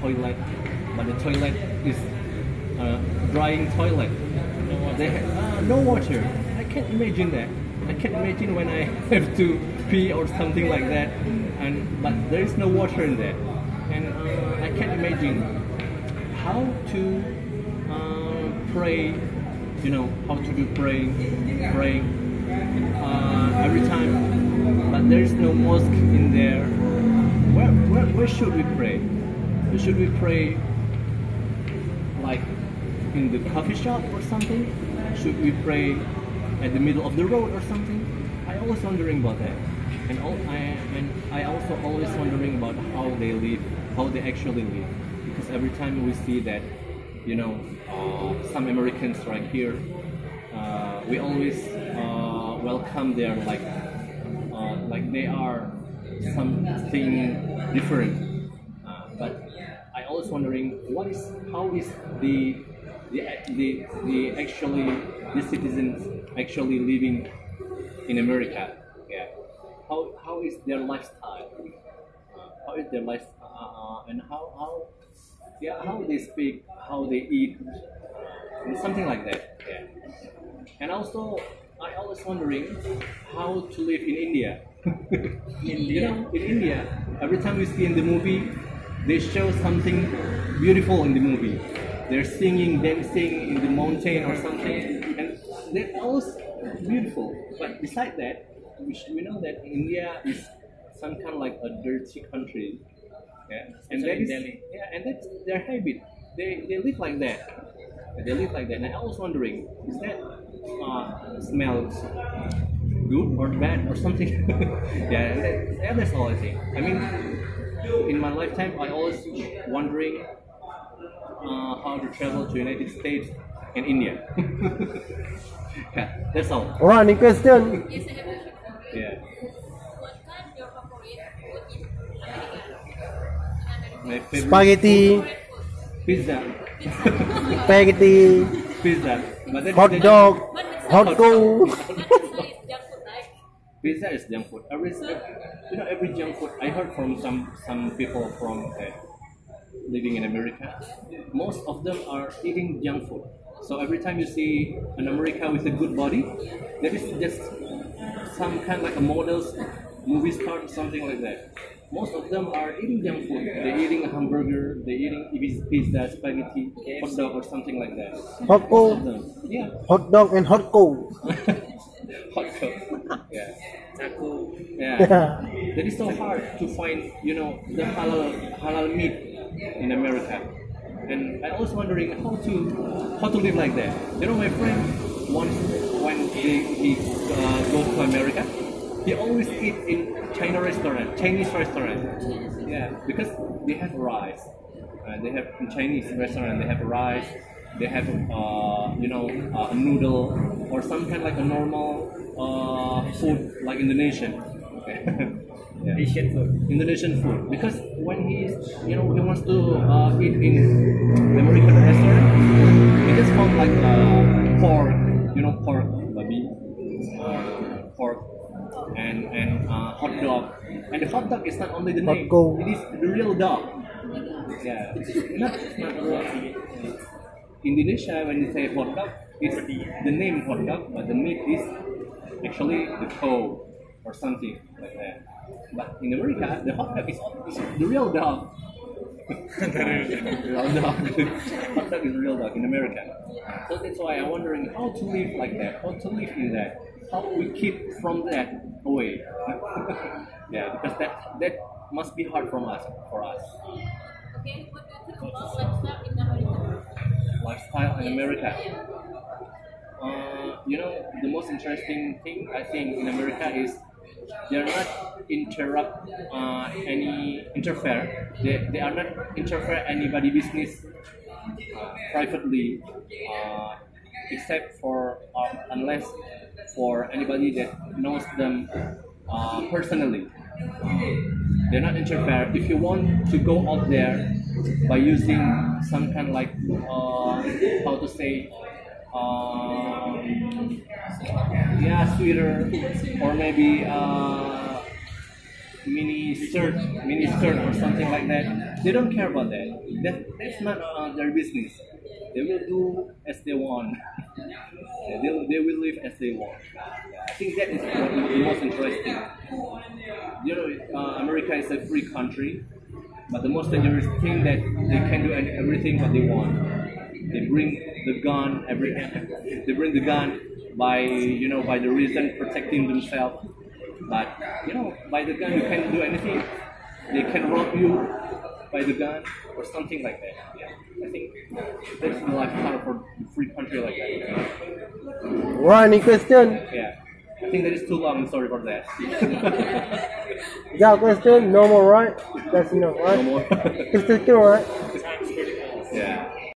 toilet, but the toilet is drying toilet. They have no water. I can't imagine that. I can't imagine when I have to pee or something like that, but there is no water in there, and I can't imagine how to pray. How to do praying every time, but there is no mosque in there. Where should we pray? Should we pray like in the coffee shop or something? Should we pray at the middle of the road or something? I always wondering about that, and I also always wondering about how they live, how they actually live, because every time we see that, some Americans right here, we always welcome them like they are something different, but I always wondering how is the citizens actually living in America. How is their lifestyle? And how they speak, how they eat, and something like that. And also, I always wondering how to live in India. In India, every time we see in the movie, they show something beautiful in the movie. They're singing, dancing in the mountain or something, and they're always beautiful. But besides that, we know that India is some kind of like a dirty country. And that's their habit. They live like that. And I was wondering, is that smells good or bad or something? That's all I think. I mean, in my lifetime, I always wondering how to travel to United States and India. That's all. Any question? Yeah. Spaghetti, Pizza. spaghetti, Pizza. hot dog, hot dog. Pizza is junk food. Every junk food. I heard from some people from living in America. Most of them are eating junk food. So every time you see an American with a good body, that is just some kind of like a models, movie star, or something like that. Most of them are eating junk food. They're eating a hamburger, they're eating pizza, spaghetti, hot dog, or something like that. Hot dog, Yeah. hot dog and hot coke. Hot dog. Yeah. Taco. Yeah. That is so hard to find, the halal meat in America. And I was wondering how to live like that. My friend once when he goes to America, he always eat in Chinese restaurant. Yeah, because they have rice. They have in Chinese restaurant. They have rice. They have a noodle or some kind of like a normal food like Indonesian. Yeah. Indonesian food. Because when he wants to eat in the American restaurant, he just found like pork, pork, babi, pork, and hot dog. And the hot dog is not only the name; it is the real dog. Yeah, it's not real. Indonesia, when you say hot dog, it's the name hot dog, but the meat is actually the cow or something like that. But in America, the hot dog is the real dog. Real dog. Hot dog is the real dog in America. So that's why I'm wondering how to live like that, how to live in that, how we keep from that away. Yeah, because that must be hard for us. Okay, what do you think about lifestyle in America? Lifestyle in America. The most interesting thing I think in America is they are not interfere. They are not interfere anybody business privately, except for unless for anybody that knows them personally. They're not interfere. If you want to go out there by using some kind of like how to say scooter or maybe mini skirt or something like that. They don't care about that. That's not their business. They will do as they want. They will live as they want. I think that is the most interesting. You know, America is a free country, but the most dangerous thing that they can do everything what they want. They bring the gun They bring the gun by the reason protecting themselves. But by the gun you can't do anything. They can rob you by the gun or something like that. Yeah, I think that's the lifestyle for a free country like that. Right, any question? Yeah, I think that is too long. I'm sorry for that. Yeah, question? No more, right? That's enough, right? No more. Crystal clear, right?